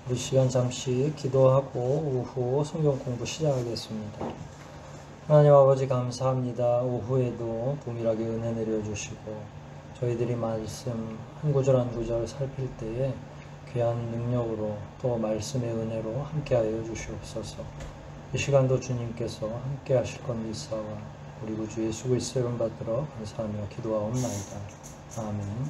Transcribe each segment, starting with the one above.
우리 시간 잠시 기도하고 오후 성경 공부 시작하겠습니다. 하나님 아버지 감사합니다. 오후에도 동일하게 은혜 내려주시고 저희들이 말씀 한 구절 한 구절 살필 때에 귀한 능력으로 또 말씀의 은혜로 함께하여 주시옵소서. 이 시간도 주님께서 함께 하실 것 믿사와 우리 구주 예수 그리스도의 이름 받들어 감사하며 기도하옵나이다. 아멘.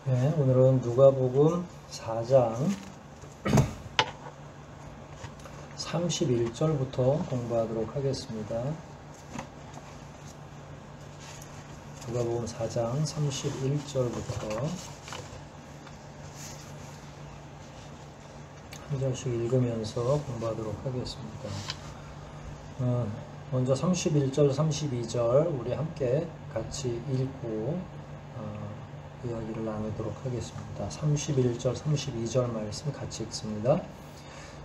네, 오늘은 누가복음 4장 31절부터 공부하도록 하겠습니다. 누가복음 4장 31절부터 한 절씩 읽으면서 공부하도록 하겠습니다. 먼저 31절, 32절 우리 함께 같이 읽고 이야기를 나누도록 하겠습니다. 31절, 32절 말씀 같이 읽습니다.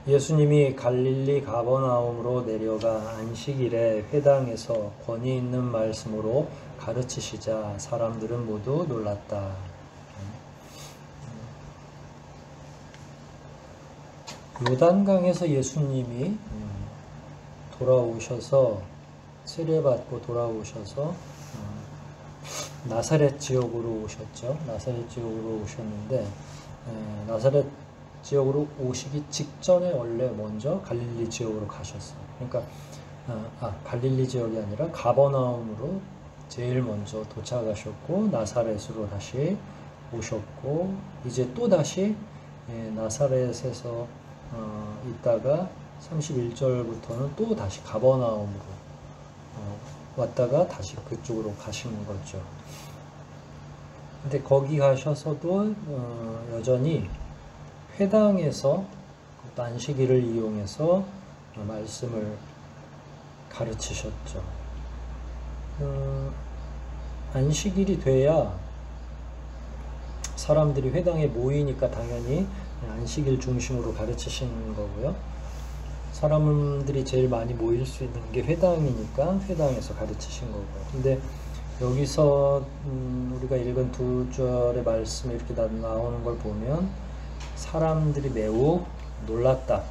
예수님이 갈릴리 가버나움으로 내려가 안식일에 회당에서 권위 있는 말씀으로 가르치시자 사람들은 모두 놀랐다. 요단강에서 예수님이 돌아오셔서 세례받고 돌아오셔서 나사렛 지역으로 오셨죠. 나사렛 지역으로 오셨는데 나사렛 지역으로 오시기 직전에 원래 먼저 갈릴리 지역으로 가셨어요. 그러니까 갈릴리 지역이 아니라 가버나움으로 제일 먼저 도착하셨고 나사렛으로 다시 오셨고 이제 또 다시 나사렛에서 있다가 31절부터는 또 다시 가버나움으로 왔다가 다시 그쪽으로 가시는 거죠. 근데 거기 가셔서도 여전히 회당에서 안식일을 이용해서 말씀을 가르치셨죠. 안식일이 돼야 사람들이 회당에 모이니까 당연히 안식일 중심으로 가르치시는 거고요. 사람들이 제일 많이 모일 수 있는 게 회당이니까 회당에서 가르치신 거고. 근데 여기서 우리가 읽은 두 절의 말씀이 이렇게 나오는 걸 보면 사람들이 매우 놀랐다.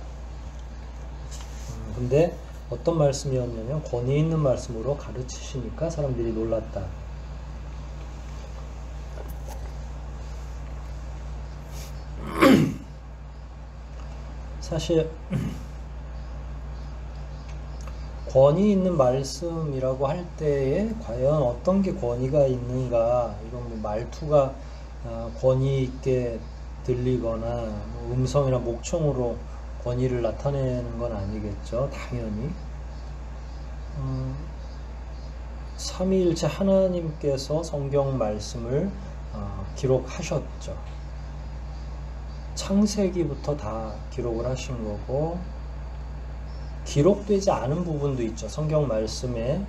근데 어떤 말씀이었냐면 권위 있는 말씀으로 가르치시니까 사람들이 놀랐다. 사실 권위 있는 말씀이라고 할 때에 과연 어떤 게 권위가 있는가, 이런 뭐 말투가 권위 있게 들리거나 음성이나 목청으로 권위를 나타내는 건 아니겠죠. 당연히 삼위일체 하나님께서 성경 말씀을 기록하셨죠. 창세기부터 다 기록을 하신 거고 기록되지 않은 부분도 있죠. 성경 말씀에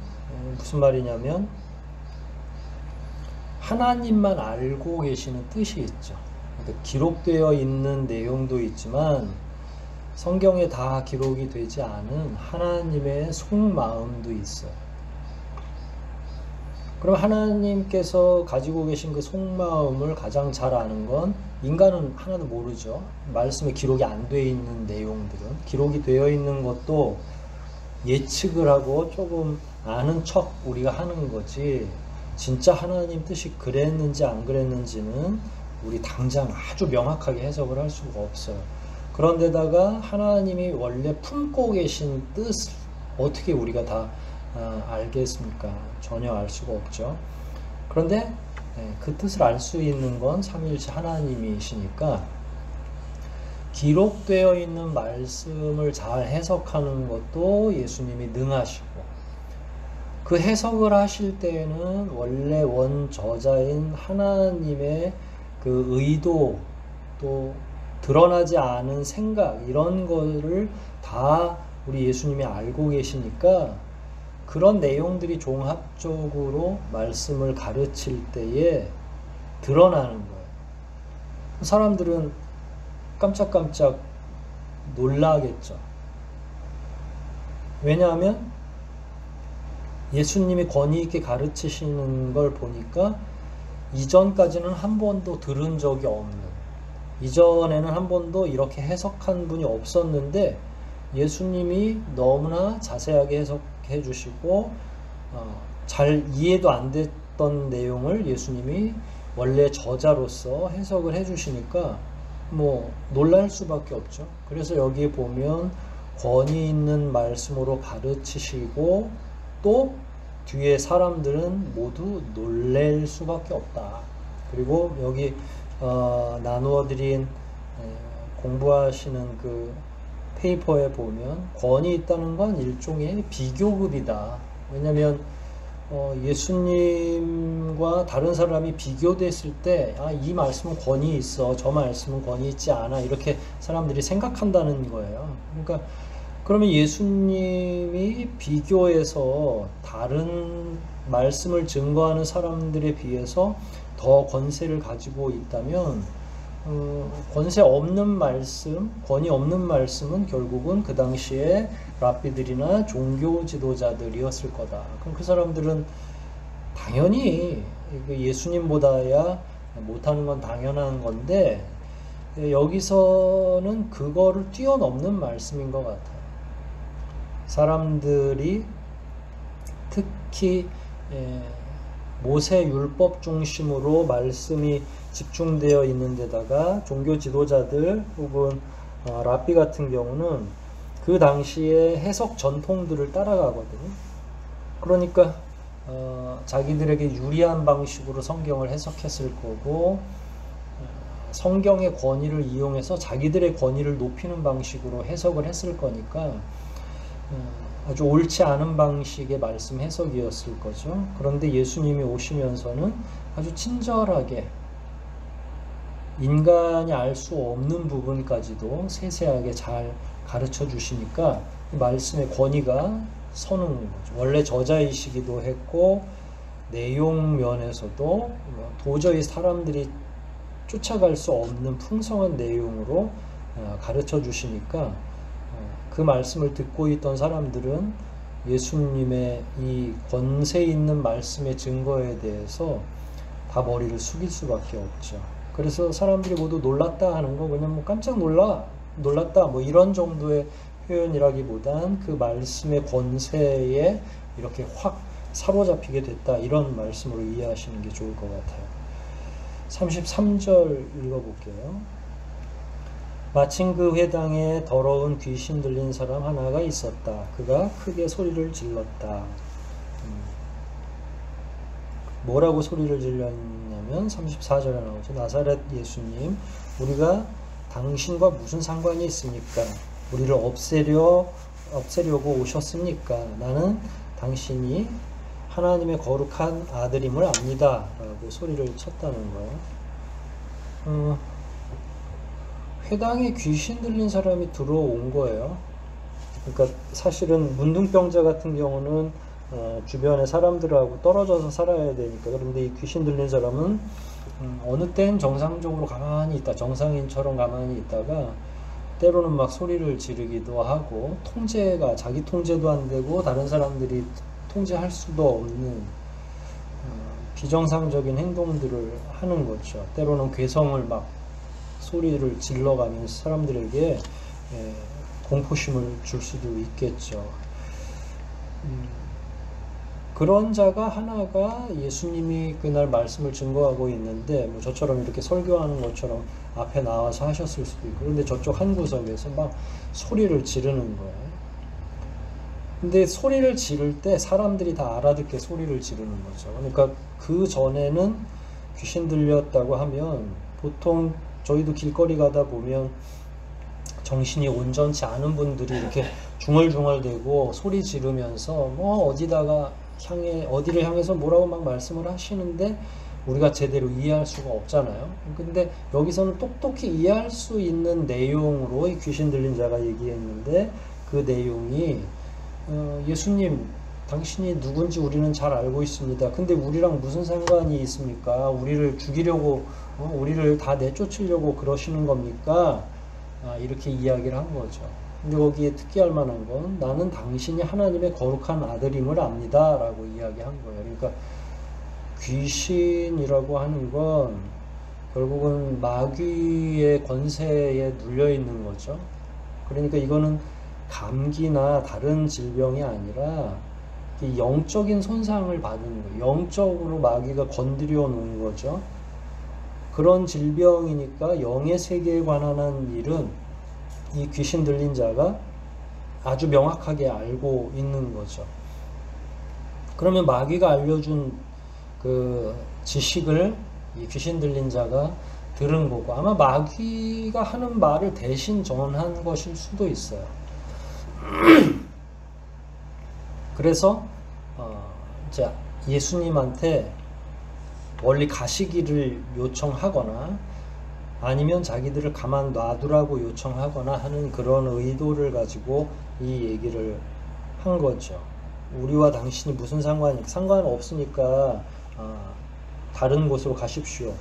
무슨 말이냐면 하나님만 알고 계시는 뜻이 있죠. 그러니까 기록되어 있는 내용도 있지만 성경에 다 기록이 되지 않은 하나님의 속마음도 있어요. 그럼 하나님께서 가지고 계신 그 속마음을 가장 잘 아는 건 인간은 하나도 모르죠. 말씀에 기록이 안 되어 있는 내용들은 기록이 되어 있는 것도 예측을 하고 조금 아는 척 우리가 하는 거지 진짜 하나님 뜻이 그랬는지 안 그랬는지는 우리 당장 아주 명확하게 해석을 할 수가 없어요. 그런데다가 하나님이 원래 품고 계신 뜻을 어떻게 우리가 다 알겠습니까? 전혀 알 수가 없죠. 그런데 그 뜻을 알 수 있는 건 삼위일체 하나님이시니까 기록되어 있는 말씀을 잘 해석하는 것도 예수님이 능하시고 그 해석을 하실 때에는 원래 원저자인 하나님의 그 의도 또 드러나지 않은 생각 이런 거를 다 우리 예수님이 알고 계시니까 그런 내용들이 종합적으로 말씀을 가르칠 때에 드러나는 거예요. 사람들은 깜짝깜짝 놀라겠죠. 왜냐하면 예수님이 권위 있게 가르치시는 걸 보니까 이전까지는 한 번도 들은 적이 없는, 이전에는 한 번도 이렇게 해석한 분이 없었는데 예수님이 너무나 자세하게 해석해 주시고 잘 이해도 안 됐던 내용을 예수님이 원래 저자로서 해석을 해 주시니까 뭐 놀랄 수밖에 없죠. 그래서 여기에 보면 권위 있는 말씀으로 가르치시고 또 뒤에 사람들은 모두 놀랄 수밖에 없다. 그리고 여기 나누어 드린 공부하시는 그 페이퍼에 보면 권위 있다는 건 일종의 비교급이다. 왜냐하면 예수님과 다른 사람이 비교됐을 때 이 말씀은 권위 있어, 저 말씀은 권위 있지 않아, 이렇게 사람들이 생각한다는 거예요. 그러니까 그러면 예수님이 비교해서 다른 말씀을 증거하는 사람들에 비해서 더 권세를 가지고 있다면 권세 없는 말씀, 권위 없는 말씀은 결국은 그 당시에 랍비들이나 종교 지도자들이었을 거다. 그럼 그 사람들은 당연히 예수님보다야 못하는 건 당연한 건데 여기서는 그거를 뛰어넘는 말씀인 것 같아요. 사람들이 특히 모세 율법 중심으로 말씀이 집중되어 있는 데다가 종교 지도자들 혹은 랍비 같은 경우는 그 당시의 해석 전통들을 따라가거든요. 그러니까 자기들에게 유리한 방식으로 성경을 해석했을 거고 성경의 권위를 이용해서 자기들의 권위를 높이는 방식으로 해석을 했을 거니까 아주 옳지 않은 방식의 말씀 해석이었을 거죠. 그런데 예수님이 오시면서는 아주 친절하게 인간이 알 수 없는 부분까지도 세세하게 잘 가르쳐 주시니까 말씀의 권위가 서는 거죠. 원래 저자이시기도 했고 내용 면에서도 도저히 사람들이 쫓아갈 수 없는 풍성한 내용으로 가르쳐 주시니까 그 말씀을 듣고 있던 사람들은 예수님의 이 권세 있는 말씀의 증거에 대해서 다 머리를 숙일 수밖에 없죠. 그래서 사람들이 모두 놀랐다 하는 거 그냥 뭐 깜짝 놀랐다 뭐 이런 정도의 표현이라기보단 그 말씀의 권세에 이렇게 확 사로잡히게 됐다 이런 말씀으로 이해하시는 게 좋을 것 같아요. 33절 읽어볼게요. 마침 그 회당에 더러운 귀신 들린 사람 하나가 있었다. 그가 크게 소리를 질렀다. 뭐라고 소리를 질렀냐면 34절에 나오죠. 나사렛 예수님, 우리가 당신과 무슨 상관이 있습니까? 우리를 없애려고 오셨습니까? 나는 당신이 하나님의 거룩한 아들임을 압니다. 라고 소리를 쳤다는 거예요. 회당에 귀신 들린 사람이 들어온 거예요. 그러니까 사실은 문둥병자 같은 경우는 주변의 사람들하고 떨어져서 살아야 되니까. 그런데 이 귀신 들린 사람은 어느 땐 정상적으로 가만히 있다, 정상인처럼 가만히 있다가 때로는 막 소리를 지르기도 하고 자기 통제도 안 되고 다른 사람들이 통제할 수도 없는 비정상적인 행동들을 하는 거죠. 때로는 괴성을 막 소리를 질러가면서 사람들에게 공포심을 줄 수도 있겠죠. 그런 자가 하나가 예수님이 그날 말씀을 증거하고 있는데 뭐 저처럼 이렇게 설교하는 것처럼 앞에 나와서 하셨을 수도 있고 그런데 저쪽 한 구석에서 막 소리를 지르는 거예요. 근데 소리를 지를 때 사람들이 다 알아듣게 소리를 지르는 거죠. 그러니까 그 전에는 귀신 들렸다고 하면 보통 저희도 길거리 가다 보면 정신이 온전치 않은 분들이 이렇게 중얼중얼대고 소리 지르면서 뭐 어디를 향해서 뭐라고 막 말씀을 하시는데 우리가 제대로 이해할 수가 없잖아요. 근데 여기서는 똑똑히 이해할 수 있는 내용으로 이 귀신 들린 자가 얘기했는데 그 내용이 예수님, 당신이 누군지 우리는 잘 알고 있습니다. 근데 우리랑 무슨 상관이 있습니까? 우리를 죽이려고, 우리를 다 내쫓으려고 그러시는 겁니까? 이렇게 이야기를 한 거죠. 근데 거기에 특기할 만한 건 나는 당신이 하나님의 거룩한 아들임을 압니다. 라고 이야기한 거예요. 그러니까 귀신이라고 하는 건 결국은 마귀의 권세에 눌려 있는 거죠. 그러니까 이거는 감기나 다른 질병이 아니라 영적인 손상을 받은 거예요. 영적으로 마귀가 건드려 놓은 거죠. 그런 질병이니까 영의 세계에 관한 일은 이 귀신 들린 자가 아주 명확하게 알고 있는 거죠. 그러면 마귀가 알려준 그 지식을 이 귀신 들린 자가 들은 거고, 아마 마귀가 하는 말을 대신 전한 것일 수도 있어요. 그래서 이제 예수님한테 멀리 가시기를 요청하거나 아니면 자기들을 가만 놔두라고 요청하거나 하는 그런 의도를 가지고 이 얘기를 한 거죠. 우리와 당신이 무슨 상관없으니까 다른 곳으로 가십시오.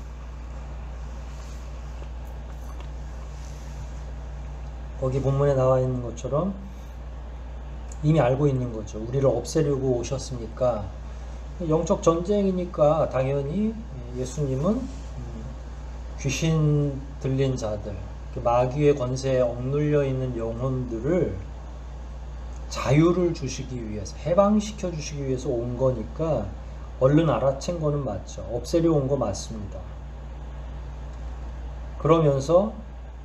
거기 본문에 나와 있는 것처럼 이미 알고 있는 거죠. 우리를 없애려고 오셨으니까, 영적 전쟁이니까 당연히 예수님은 귀신 들린 자들, 마귀의 권세에 억눌려 있는 영혼들을 자유를 주시기 위해서, 해방시켜 주시기 위해서 온 거니까 얼른 알아챈 거는 맞죠. 없애려 온 거 맞습니다. 그러면서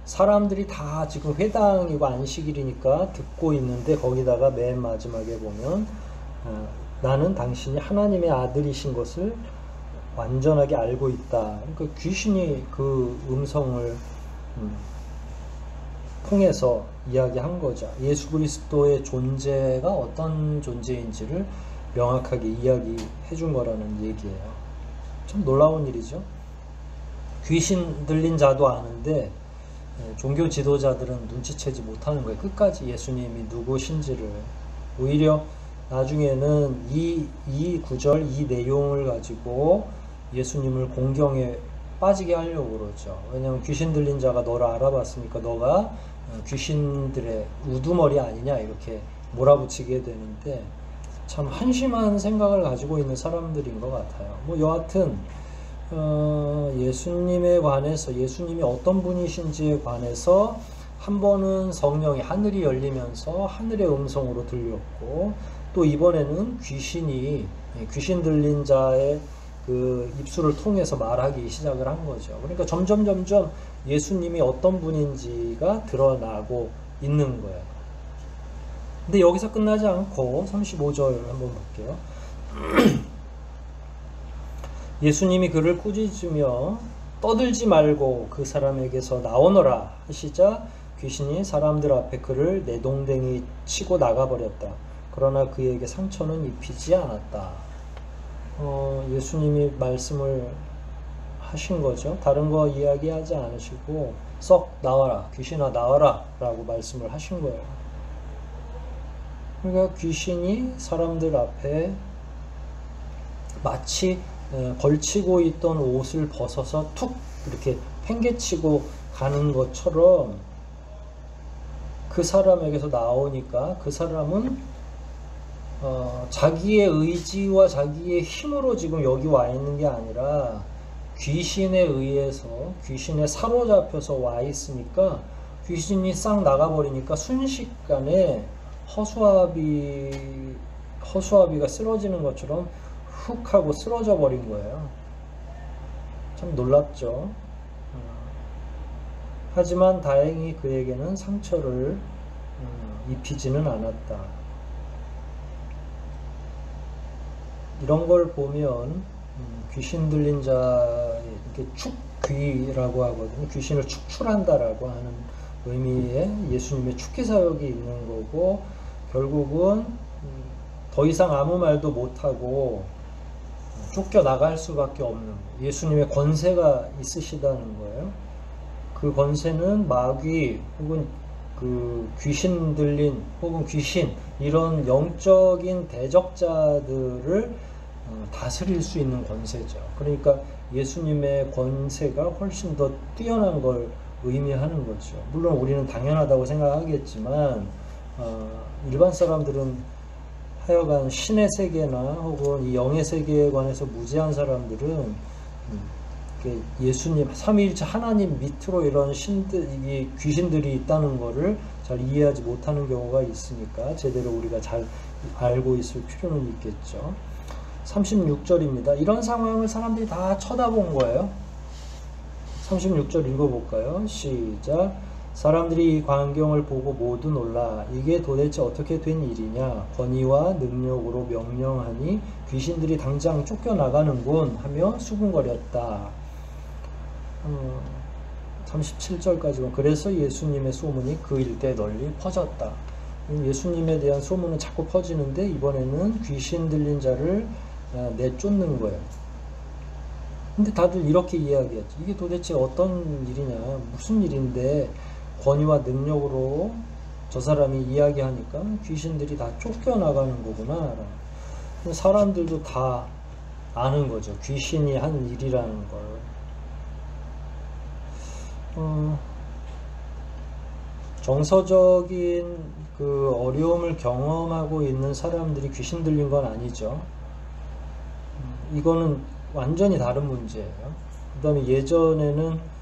사람들이 다 지금 회당이고 안식일이니까 듣고 있는데, 거기다가 맨 마지막에 보면 나는 당신이 하나님의 아들이신 것을 완전하게 알고 있다. 그러니까 귀신이 그 음성을 통해서 이야기한 거죠. 예수 그리스도의 존재가 어떤 존재인지를 명확하게 이야기해 준 거라는 얘기예요. 참 놀라운 일이죠. 귀신 들린 자도 아는데 종교 지도자들은 눈치채지 못하는 거예요. 끝까지 예수님이 누구신지를. 오히려 나중에는 이 구절, 이 내용을 가지고 예수님을 공경에 빠지게 하려고 그러죠. 왜냐하면 귀신 들린 자가 너를 알아봤으니까 너가 귀신들의 우두머리 아니냐, 이렇게 몰아붙이게 되는데, 참 한심한 생각을 가지고 있는 사람들인 것 같아요. 뭐 여하튼 예수님에 관해서, 예수님이 어떤 분이신지에 관해서 한 번은 성령이, 하늘이 열리면서 하늘의 음성으로 들렸고, 또 이번에는 귀신 들린 자의 그 입술을 통해서 말하기 시작을 한 거죠. 그러니까 점점 예수님이 어떤 분인지가 드러나고 있는 거예요. 근데 여기서 끝나지 않고 35절 한번 볼게요. 예수님이 그를 꾸짖으며 떠들지 말고 그 사람에게서 나오너라 하시자 귀신이 사람들 앞에 그를 내동댕이 치고 나가버렸다. 그러나 그에게 상처는 입히지 않았다. 예수님이 말씀을 하신 거죠. 다른 거 이야기하지 않으시고 썩 나와라, 귀신아 나와라 라고 말씀을 하신 거예요. 그러니까 귀신이 사람들 앞에 마치 걸치고 있던 옷을 벗어서 툭 이렇게 팽개치고 가는 것처럼 그 사람에게서 나오니까 그 사람은 자기의 의지와 자기의 힘으로 지금 여기 와 있는 게 아니라 귀신에 의해서, 귀신에 사로잡혀서 와 있으니까 귀신이 싹 나가버리니까 순식간에 허수아비가 쓰러지는 것처럼 훅 하고 쓰러져 버린 거예요. 참 놀랍죠. 하지만 다행히 그에게는 상처를 입히지는 않았다. 이런 걸 보면 귀신 들린 자의 축귀라고 하거든요. 귀신을 축출한다라고 하는 의미의 예수님의 축기 사역이 있는 거고, 결국은 더 이상 아무 말도 못하고 쫓겨나갈 수밖에 없는, 예수님의 권세가 있으시다는 거예요. 그 권세는 마귀 혹은 그 귀신 들린 혹은 귀신, 이런 영적인 대적자들을 다스릴 수 있는 권세죠. 그러니까 예수님의 권세가 훨씬 더 뛰어난 걸 의미하는 거죠. 물론 우리는 당연하다고 생각하겠지만 일반 사람들은 하여간 신의 세계나 혹은 이 영의 세계에 관해서 무지한 사람들은 예수님, 삼위일체 하나님 밑으로 이런 이 귀신들이 있다는 거를 잘 이해하지 못하는 경우가 있으니까 제대로 우리가 잘 알고 있을 필요는 있겠죠. 36절입니다. 이런 상황을 사람들이 다 쳐다본 거예요. 36절 읽어볼까요? 시작. 사람들이 이 광경을 보고 모두 놀라 이게 도대체 어떻게 된 일이냐, 권위와 능력으로 명령하니 귀신들이 당장 쫓겨나가는군 하며 수군거렸다. 37절까지 그래서 예수님의 소문이 그 일대 널리 퍼졌다. 예수님에 대한 소문은 자꾸 퍼지는데 이번에는 귀신 들린 자를 내쫓는 거예요. 근데 다들 이렇게 이야기했죠. 이게 도대체 어떤 일이냐, 무슨 일인데 권위와 능력으로 저 사람이 이야기하니까 귀신들이 다 쫓겨나가는 거구나. 사람들도 다 아는 거죠. 귀신이 한 일이라는 걸. 정서적인 그 어려움을 경험하고 있는 사람들이 귀신 들린 건 아니죠. 이거는 완전히 다른 문제예요. 그 다음에 예전에는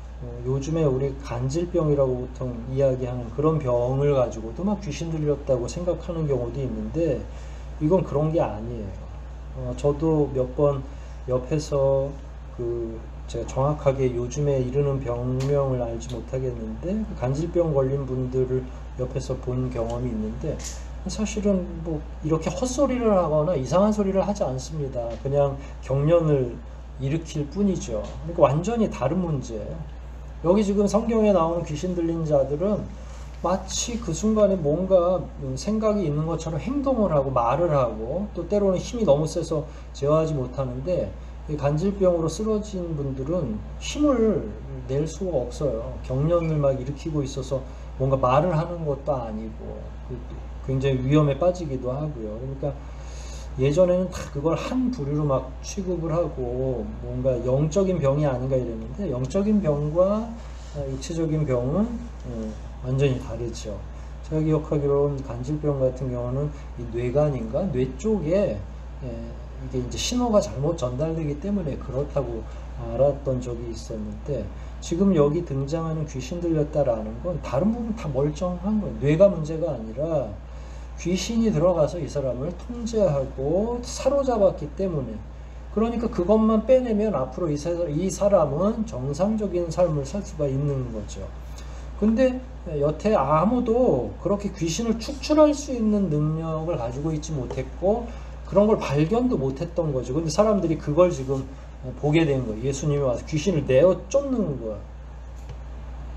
요즘에 우리 간질병이라고 보통 이야기하는 그런 병을 가지고도 막 귀신 들렸다고 생각하는 경우도 있는데 이건 그런 게 아니에요. 저도 몇 번 옆에서 제가 정확하게 요즘에 이르는 병명을 알지 못하겠는데 간질병 걸린 분들을 옆에서 본 경험이 있는데 사실은 뭐 이렇게 헛소리를 하거나 이상한 소리를 하지 않습니다. 그냥 경련을 일으킬 뿐이죠. 그러니까 완전히 다른 문제예요. 여기 지금 성경에 나오는 귀신 들린 자들은 마치 그 순간에 뭔가 생각이 있는 것처럼 행동을 하고 말을 하고 또 때로는 힘이 너무 세서 제어하지 못하는데 간질병으로 쓰러진 분들은 힘을 낼 수가 없어요. 경련을 막 일으키고 있어서 뭔가 말을 하는 것도 아니고 굉장히 위험에 빠지기도 하고요. 그러니까 예전에는 다 그걸 한 부류로 막 취급을 하고 뭔가 영적인 병이 아닌가 이랬는데 영적인 병과 육체적인 병은 완전히 다르죠. 제가 기억하기로는 간질병 같은 경우는 이 뇌관인가 뇌 쪽에 이게 이제 신호가 잘못 전달되기 때문에 그렇다고 알았던 적이 있었는데 지금 여기 등장하는 귀신 들렸다라는 건 다른 부분 다 멀쩡한 거예요. 뇌가 문제가 아니라 귀신이 들어가서 이 사람을 통제하고 사로잡았기 때문에 그러니까 그것만 빼내면 앞으로 이 사람은 정상적인 삶을 살 수가 있는 거죠. 근데 여태 아무도 그렇게 귀신을 축출할 수 있는 능력을 가지고 있지 못했고 그런 걸 발견도 못했던 거죠. 근데 사람들이 그걸 지금 보게 된 거예요. 예수님이 와서 귀신을 내어 쫓는 거야.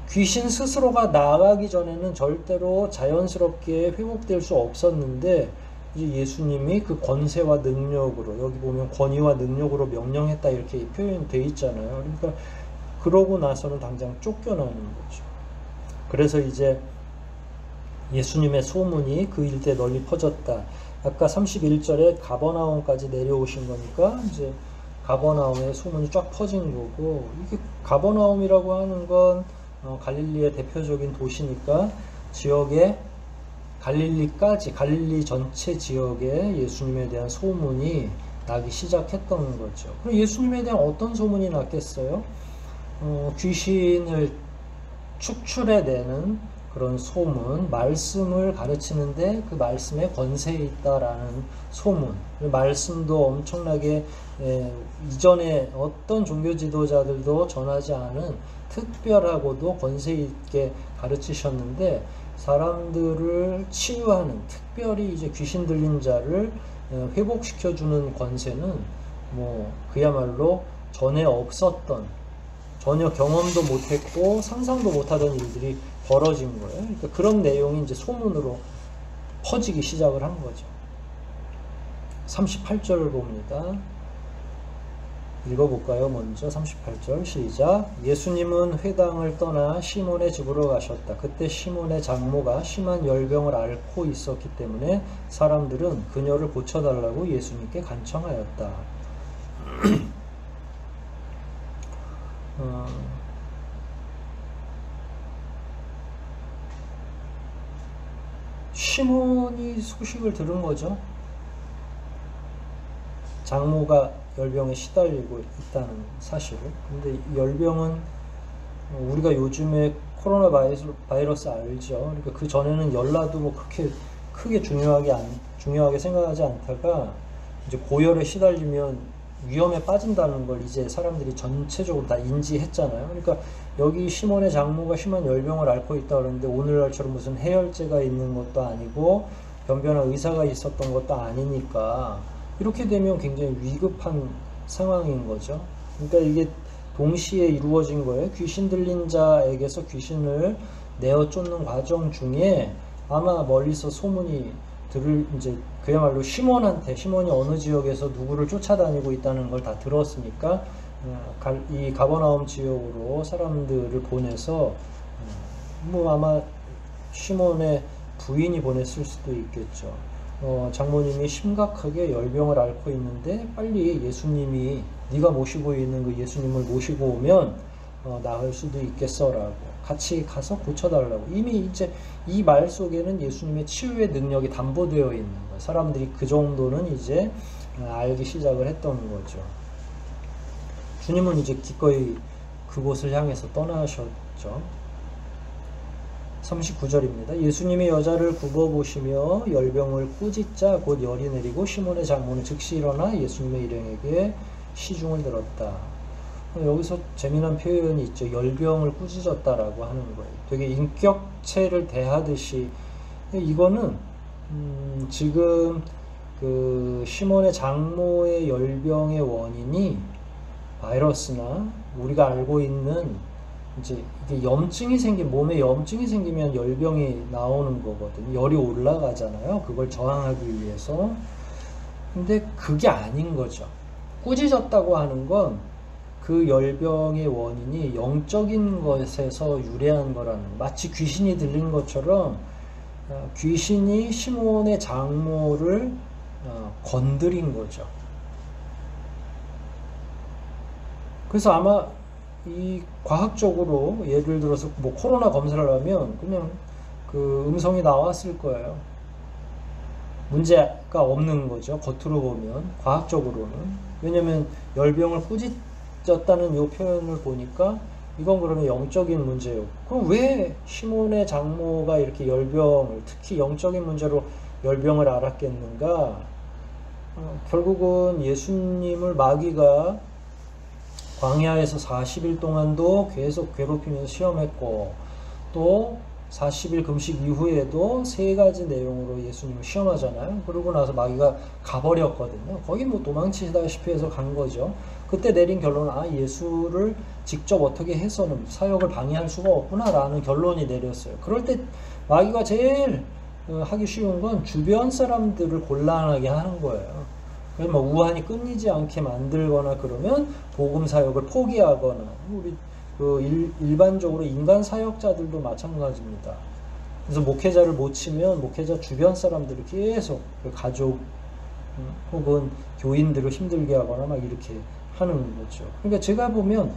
귀신 스스로가 나가기 전에는 절대로 자연스럽게 회복될 수 없었는데 이제 예수님이 그 권세와 능력으로 여기 보면 권위와 능력으로 명령했다 이렇게 표현되어 있잖아요. 그러니까 그러고 나서는 당장 쫓겨나는 거죠. 그래서 이제 예수님의 소문이 그 일대 널리 퍼졌다. 아까 31절에 가버나움까지 내려오신 거니까 이제 가버나움의 소문이 쫙 퍼진 거고 이게 가버나움이라고 하는 건 갈릴리의 대표적인 도시니까 지역에 갈릴리 전체 지역에 예수님에 대한 소문이 나기 시작했던 거죠. 그럼 예수님에 대한 어떤 소문이 났겠어요? 귀신을 축출해내는 그런 소문, 말씀을 가르치는데 그 말씀에 권세에 있다라는 소문. 말씀도 엄청나게 이전에 어떤 종교 지도자들도 전하지 않은 특별하고도 권세 있게 가르치셨는데 사람들을 치유하는 특별히 이제 귀신 들린 자를 회복시켜주는 권세는 뭐 그야말로 전에 없었던 전혀 경험도 못했고 상상도 못하던 일들이 벌어진 거예요. 그러니까 그런 내용이 이제 소문으로 퍼지기 시작을 한 거죠. 38절을 봅니다. 읽어볼까요? 먼저 38절 시작. 예수님은 회당을 떠나 시몬의 집으로 가셨다. 그때 시몬의 장모가 심한 열병을 앓고 있었기 때문에 사람들은 그녀를 고쳐달라고 예수님께 간청하였다. 시몬이 소식을 들은 거죠. 장모가 열병에 시달리고 있다는 사실을. 근데 이 열병은 우리가 요즘에 코로나 바이러스 알죠? 그러니까 그 전에는 열나도 뭐 그렇게 크게 중요하게 생각하지 않다가 이제 고열에 시달리면 위험에 빠진다는 걸 이제 사람들이 전체적으로 다 인지했잖아요. 그러니까 여기 시몬의 장모가 심한 열병을 앓고 있다 그러는데 오늘날처럼 무슨 해열제가 있는 것도 아니고 변변한 의사가 있었던 것도 아니니까 이렇게 되면 굉장히 위급한 상황인 거죠. 그러니까 이게 동시에 이루어진 거예요. 귀신 들린 자에게서 귀신을 내어 쫓는 과정 중에 아마 멀리서 소문이 이제 그야말로 시몬이 어느 지역에서 누구를 쫓아다니고 있다는 걸 다 들었으니까 이 가버나움 지역으로 사람들을 보내서 뭐 아마 시몬의 부인이 보냈을 수도 있겠죠. 장모님이 심각하게 열병을 앓고 있는데 빨리 예수님이 네가 모시고 있는 그 예수님을 모시고 오면 나을 수도 있겠어라고 같이 가서 고쳐달라고. 이미 이제 이 말 속에는 예수님의 치유의 능력이 담보되어 있는 거예요. 사람들이 그 정도는 이제 알기 시작을 했던 거죠. 주님은 이제 기꺼이 그곳을 향해서 떠나셨죠. 39절입니다. 예수님이 여자를 굽어보시며 열병을 꾸짖자 곧 열이 내리고 시몬의 장모는 즉시 일어나 예수님의 일행에게 시중을 들었다. 여기서 재미난 표현이 있죠. 열병을 꾸짖었다라고 하는 거예요. 되게 인격체를 대하듯이. 이거는 지금 그 시몬의 장모의 열병의 원인이 바이러스나 우리가 알고 있는 이제 이게 몸에 염증이 생기면 열병이 나오는 거거든요. 열이 올라가잖아요. 그걸 저항하기 위해서. 근데 그게 아닌 거죠. 꾸짖었다고 하는 건 그 열병의 원인이 영적인 것에서 유래한 거라는, 마치 귀신이 들린 것처럼 귀신이 시몬의 장모를 건드린 거죠. 그래서 아마 이 과학적으로 예를 들어서 뭐 코로나 검사를 하면 그냥 그 음성이 나왔을 거예요. 문제가 없는 거죠. 겉으로 보면 과학적으로는. 왜냐면 열병을 꾸짖었다는 이 표현을 보니까 이건 그러면 영적인 문제였고, 그럼 왜 시몬의 장모가 이렇게 열병을, 특히 영적인 문제로 열병을 앓았겠는가? 결국은 예수님을 마귀가 광야에서 40일 동안도 계속 괴롭히면서 시험했고, 또 40일 금식 이후에도 3가지 내용으로 예수님을 시험하잖아요. 그러고 나서 마귀가 가버렸거든요. 거기 뭐 도망치다시피 해서 간 거죠. 그때 내린 결론은 예수를 직접 어떻게 해서는 사역을 방해할 수가 없구나 라는 결론이 내렸어요. 그럴 때 마귀가 제일 하기 쉬운 건 주변 사람들을 곤란하게 하는 거예요. 그러면 우환이 끊이지 않게 만들거나, 그러면 복음 사역을 포기하거나, 우리 일반적으로 인간 사역자들도 마찬가지입니다. 그래서 목회자를 못 치면 목회자 주변 사람들을 계속 가족 혹은 교인들을 힘들게 하거나 막 이렇게 하는 거죠. 그러니까 제가 보면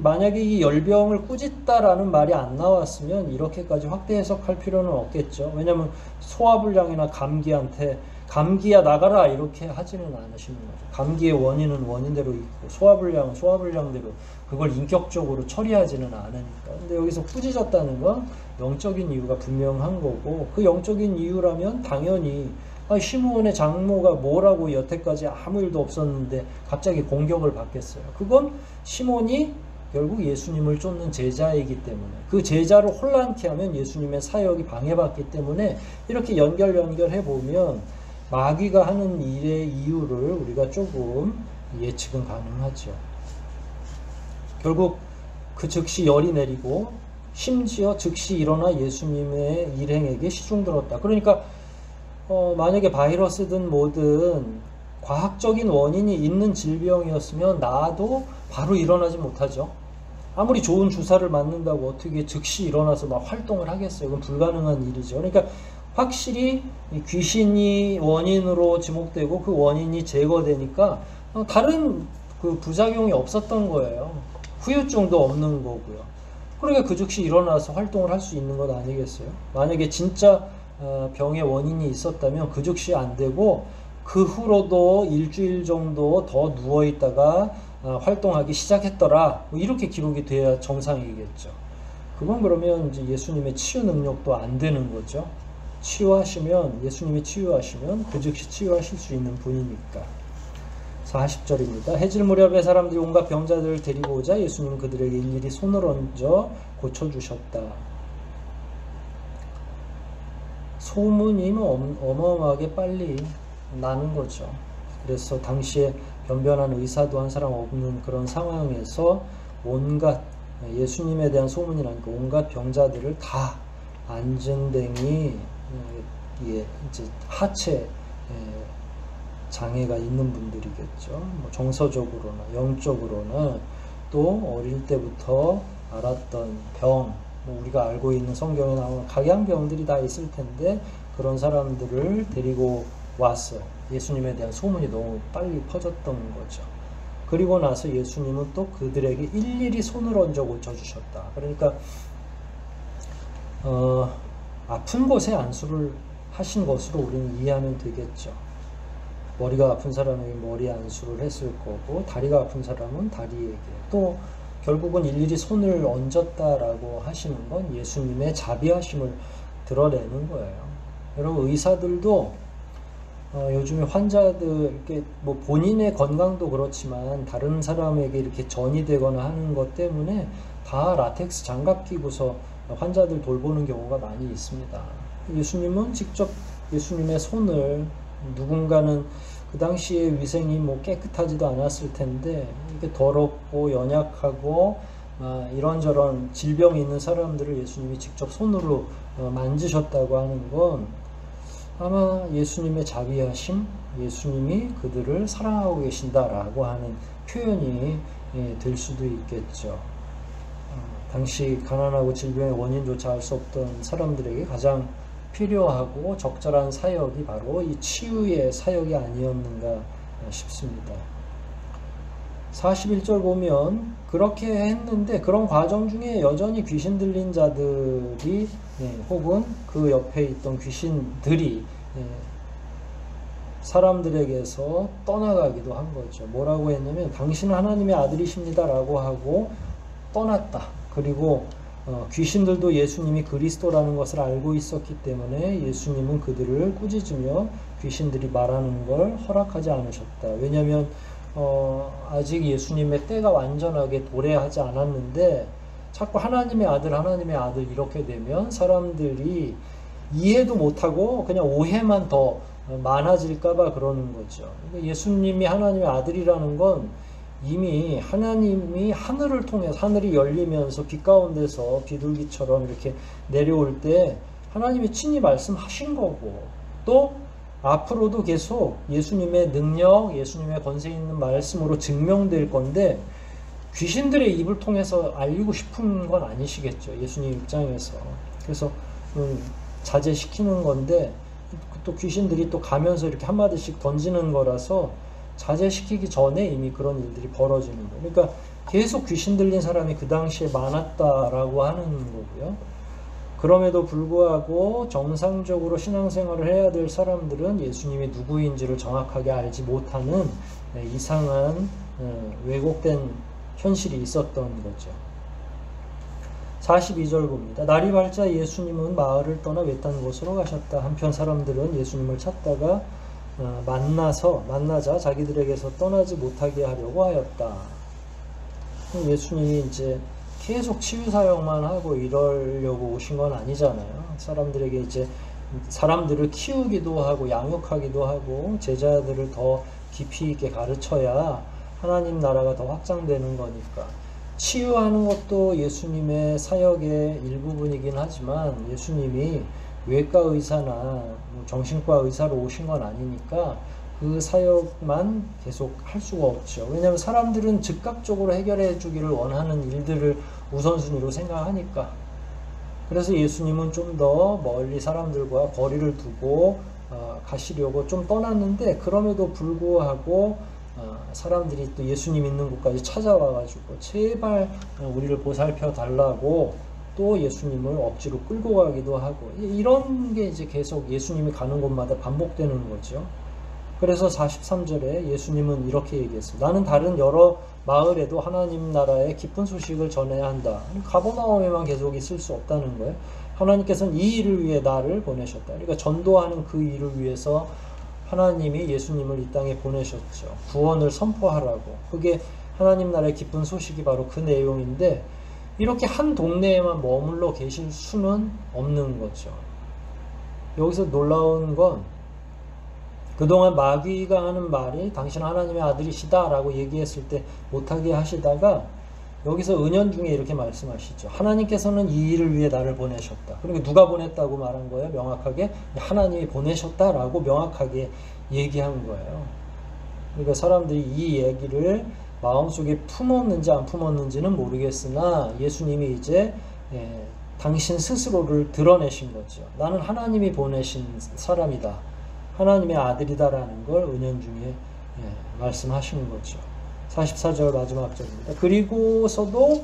만약에 이 열병을 꾸짖다라는 말이 안 나왔으면 이렇게까지 확대 해석할 필요는 없겠죠. 왜냐하면 소화불량이나 감기한테 감기야 나가라 이렇게 하지는 않으시는 거죠. 감기의 원인은 원인대로 있고 소화불량은 소화불량대로 그걸 인격적으로 처리하지는 않으니까. 근데 여기서 꾸짖었다는 건 영적인 이유가 분명한 거고, 그 영적인 이유라면 당연히 시몬의 장모가 뭐라고 여태까지 아무 일도 없었는데 갑자기 공격을 받겠어요. 그건 시몬이 결국 예수님을 쫓는 제자이기 때문에, 그 제자를 혼란케 하면 예수님의 사역이 방해받기 때문에, 이렇게 연결해 보면 마귀가 하는 일의 이유를 우리가 조금 예측은 가능하죠. 결국 그 즉시 열이 내리고 심지어 즉시 일어나 예수님의 일행에게 시중 들었다. 그러니까 만약에 바이러스든 뭐든 과학적인 원인이 있는 질병이었으면 나도 바로 일어나지 못하죠. 아무리 좋은 주사를 맞는다고 어떻게 즉시 일어나서 막 활동을 하겠어요. 그건 불가능한 일이죠. 그러니까 확실히 귀신이 원인으로 지목되고 그 원인이 제거되니까 다른 그 부작용이 없었던 거예요. 후유증도 없는 거고요. 그러니까 그 즉시 일어나서 활동을 할 수 있는 것 아니겠어요? 만약에 진짜 병의 원인이 있었다면 그 즉시 안 되고 그 후로도 일주일 정도 더 누워 있다가 활동하기 시작했더라. 뭐 이렇게 기록이 돼야 정상이겠죠. 그건 그러면 이제 예수님의 치유 능력도 안 되는 거죠. 예수님이 치유하시면 그 즉시 치유하실 수 있는 분이니까. 40절입니다. 해질 무렵에 사람들이 온갖 병자들을 데리고 오자 예수님은 그들에게 일일이 손을 얹어 고쳐주셨다. 소문이 어마어마하게 빨리 나는 거죠. 그래서 당시에 변변한 의사도 한 사람 없는 그런 상황에서 온갖 예수님에 대한 소문이 나니까 온갖 병자들을 다 안전뱅이 이제 하체 장애가 있는 분들이겠죠. 뭐 정서적으로나 영적으로나 또 어릴 때부터 알았던 병, 뭐 우리가 알고 있는 성경에 나오는 각양병들이 다 있을 텐데 그런 사람들을 데리고 와서 예수님에 대한 소문이 너무 빨리 퍼졌던 거죠. 그리고 나서 예수님은 또 그들에게 일일이 손을 얹어 고쳐주셨다. 그러니까 아픈 곳에 안수를 하신 것으로 우리는 이해하면 되겠죠. 머리가 아픈 사람에게 머리 안수를 했을 거고 다리가 아픈 사람은 다리에게 또 결국은 일일이 손을 얹었다라고 하시는 건 예수님의 자비하심을 드러내는 거예요. 여러분 의사들도 요즘에 환자들 이렇게 뭐 본인의 건강도 그렇지만 다른 사람에게 이렇게 전이 되거나 하는 것 때문에 다 라텍스 장갑 끼고서 환자들 돌보는 경우가 많이 있습니다. 예수님은 직접 예수님의 손을 누군가는 그 당시에 위생이 뭐 깨끗하지도 않았을 텐데 이게 더럽고 연약하고 이런저런 질병이 있는 사람들을 예수님이 직접 손으로 만지셨다고 하는 건 아마 예수님의 자비하심, 예수님이 그들을 사랑하고 계신다라고 하는 표현이 될 수도 있겠죠. 당시 가난하고 질병의 원인조차 알 수 없던 사람들에게 가장 필요하고 적절한 사역이 바로 이 치유의 사역이 아니었는가 싶습니다. 41절 보면 그렇게 했는데 그런 과정 중에 여전히 귀신 들린 자들이 혹은 그 옆에 있던 귀신들이 사람들에게서 떠나가기도 한 거죠. 뭐라고 했냐면 당신은 하나님의 아들이십니다 라고 하고 떠났다. 그리고 귀신들도 예수님이 그리스도라는 것을 알고 있었기 때문에 예수님은 그들을 꾸짖으며 귀신들이 말하는 걸 허락하지 않으셨다. 왜냐하면 아직 예수님의 때가 완전하게 도래하지 않았는데 자꾸 하나님의 아들 이렇게 되면 사람들이 이해도 못하고 그냥 오해만 더 많아질까봐 그러는 거죠. 예수님이 하나님의 아들이라는 건 이미 하나님이 하늘을 통해서 하늘이 열리면서 빛 가운데서 비둘기처럼 이렇게 내려올 때 하나님이 친히 말씀하신 거고 또 앞으로도 계속 예수님의 능력, 예수님의 권세 있는 말씀으로 증명될 건데 귀신들의 입을 통해서 알리고 싶은 건 아니시겠죠. 예수님 입장에서. 그래서 자제시키는 건데 또 귀신들이 또 가면서 이렇게 한마디씩 던지는 거라서 자제시키기 전에 이미 그런 일들이 벌어지는 거예요. 그러니까 계속 귀신 들린 사람이 그 당시에 많았다라고 하는 거고요. 그럼에도 불구하고 정상적으로 신앙생활을 해야 될 사람들은 예수님이 누구인지를 정확하게 알지 못하는 이상한 왜곡된 현실이 있었던 거죠. 42절 봅니다. 날이 밝자 예수님은 마을을 떠나 외딴 곳으로 가셨다. 한편 사람들은 예수님을 찾다가 만나자 자기들에게서 떠나지 못하게 하려고 하였다. 예수님이 이제 계속 치유 사역만 하고 이러려고 오신 건 아니잖아요. 사람들에게 이제 사람들을 키우기도 하고 양육하기도 하고 제자들을 더 깊이 있게 가르쳐야 하나님 나라가 더 확장되는 거니까 치유하는 것도 예수님의 사역의 일부분이긴 하지만 예수님이 외과 의사나 뭐 정신과 의사로 오신 건 아니니까 그 사역만 계속 할 수가 없죠. 왜냐하면 사람들은 즉각적으로 해결해 주기를 원하는 일들을 우선순위로 생각하니까. 그래서 예수님은 좀 더 멀리 사람들과 거리를 두고 가시려고 좀 떠났는데 그럼에도 불구하고 사람들이 또 예수님 있는 곳까지 찾아와가지고 제발 우리를 보살펴 달라고 또 예수님을 억지로 끌고 가기도 하고 이런 게 이제 계속 예수님이 가는 곳마다 반복되는 거죠. 그래서 43절에 예수님은 이렇게 얘기했어요. 나는 다른 여러 마을에도 하나님 나라의 기쁜 소식을 전해야 한다. 가버나움에만 계속 있을 수 없다는 거예요. 하나님께서는 이 일을 위해 나를 보내셨다. 그러니까 전도하는 그 일을 위해서 하나님이 예수님을 이 땅에 보내셨죠. 구원을 선포하라고. 그게 하나님 나라의 기쁜 소식이 바로 그 내용인데, 이렇게 한 동네에만 머물러 계실 수는 없는 거죠. 여기서 놀라운 건 그동안 마귀가 하는 말이 당신 하나님의 아들이시다 라고 얘기했을 때 못하게 하시다가 여기서 은연중에 이렇게 말씀하시죠. 하나님께서는 이 일을 위해 나를 보내셨다. 그러니까 누가 보냈다고 말한 거예요? 명확하게 하나님이 보내셨다라고 명확하게 얘기한 거예요. 그러니까 사람들이 이 얘기를 마음속에 품었는지 안 품었는지는 모르겠으나 예수님이 이제 당신 스스로를 드러내신 거죠. 나는 하나님이 보내신 사람이다. 하나님의 아들이다라는 걸 은연중에 말씀하시는 거죠. 44절 마지막 절입니다. 그리고서도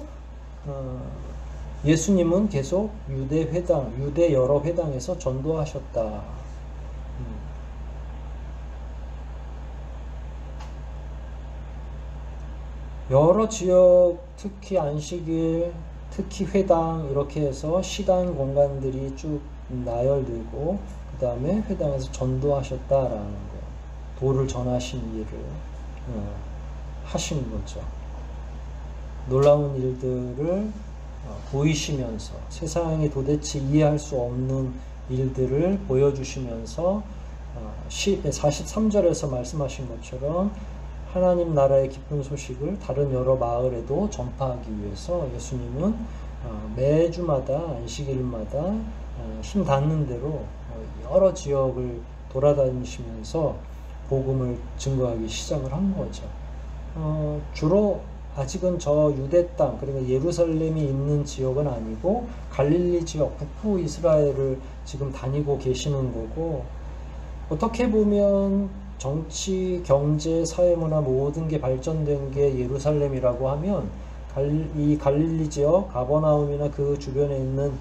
예수님은 계속 유대 여러 회당에서 전도하셨다. 여러 지역, 특히 안식일, 특히 회당 이렇게 해서 시간 공간들이 쭉 나열되고 그 다음에 회당에서 전도하셨다라는 거예요. 도를 전하신 일을 하신 거죠. 놀라운 일들을 보이시면서 세상이 도대체 이해할 수 없는 일들을 보여주시면서 43절에서 말씀하신 것처럼 하나님 나라의 기쁜 소식을 다른 여러 마을에도 전파하기 위해서 예수님은 매주마다 안식일마다 힘 닿는 대로 여러 지역을 돌아다니시면서 복음을 증거하기 시작을 한 거죠. 주로 아직은 저 유대 땅, 그러니까 예루살렘이 있는 지역은 아니고 갈릴리 지역, 북부 이스라엘을 지금 다니고 계시는 거고, 어떻게 보면 정치, 경제, 사회문화 모든 게 발전된 게 예루살렘이라고 하면 이 갈릴리 지역, 가버나움이나 그 주변에 있는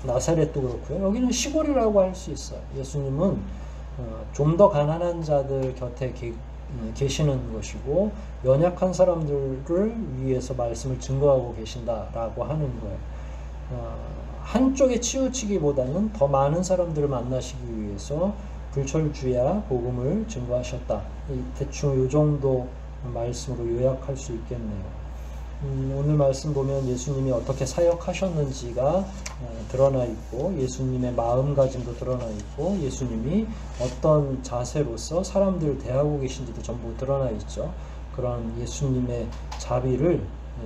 나사렛도 그렇고요. 여기는 시골이라고 할 수 있어요. 예수님은 좀 더 가난한 자들 곁에 계시는 것이고 연약한 사람들을 위해서 말씀을 증거하고 계신다라고 하는 거예요. 한쪽에 치우치기보다는 더 많은 사람들을 만나시기 위해서 불철주야 복음을 증거하셨다. 대충 이 정도 말씀으로 요약할 수 있겠네요. 오늘 말씀 보면 예수님이 어떻게 사역하셨는지가 드러나 있고 예수님의 마음가짐도 드러나 있고 예수님이 어떤 자세로서 사람들을 대하고 계신지도 전부 드러나 있죠. 그런 예수님의 자비를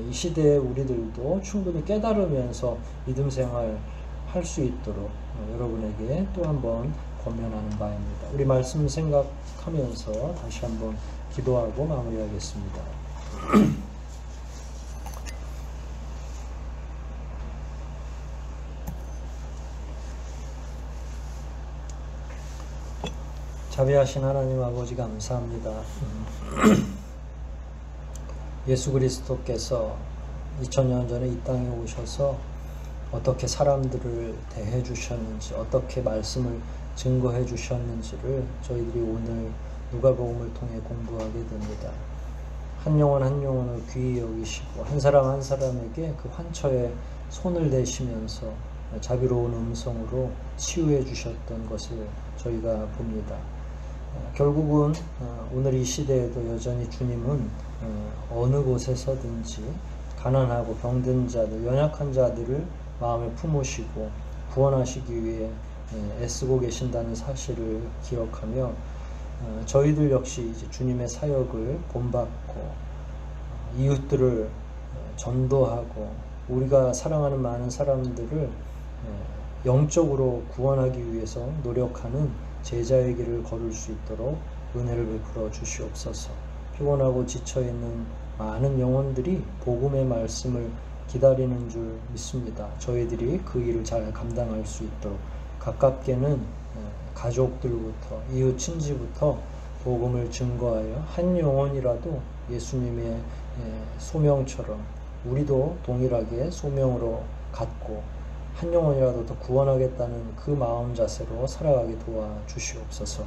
이 시대의 우리들도 충분히 깨달으면서 믿음 생활 할 수 있도록 여러분에게 또 한번 권면하는 바입니다. 우리 말씀 생각하면서 다시 한번 기도하고 마무리하겠습니다. 자비하신 하나님 아버지 감사합니다. 예수 그리스도께서 2000년 전에 이 땅에 오셔서 어떻게 사람들을 대해 주셨는지, 어떻게 말씀을 증거해 주셨는지를 저희들이 오늘 누가복음을 통해 공부하게 됩니다. 한 영혼 한 영혼을 귀히 여기시고 한 사람 한 사람에게 그 환처에 손을 대시면서 자비로운 음성으로 치유해 주셨던 것을 저희가 봅니다. 결국은 오늘 이 시대에도 여전히 주님은 어느 곳에서든지 가난하고 병든 자들, 연약한 자들을 마음에 품으시고 구원하시기 위해 애쓰고 계신다는 사실을 기억하며 저희들 역시 이제 주님의 사역을 본받고 이웃들을 전도하고 우리가 사랑하는 많은 사람들을 영적으로 구원하기 위해서 노력하는 제자의 길을 걸을 수 있도록 은혜를 베풀어 주시옵소서. 피곤하고 지쳐있는 많은 영혼들이 복음의 말씀을 기다리는 줄 믿습니다. 저희들이 그 일을 잘 감당할 수 있도록 가깝게는 가족들부터 이웃 친지부터 복음을 증거하여 한 영혼이라도 예수님의 소명처럼 우리도 동일하게 소명으로 갖고 한 영혼이라도 더 구원하겠다는 그 마음 자세로 살아가게 도와주시옵소서.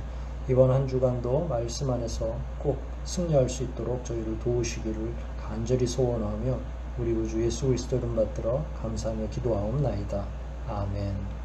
이번 한 주간도 말씀 안에서 꼭 승리할 수 있도록 저희를 도우시기를 간절히 소원하며 우리 구주 예수 그리스도 이름 받들어 감사하며 기도하옵나이다. 아멘.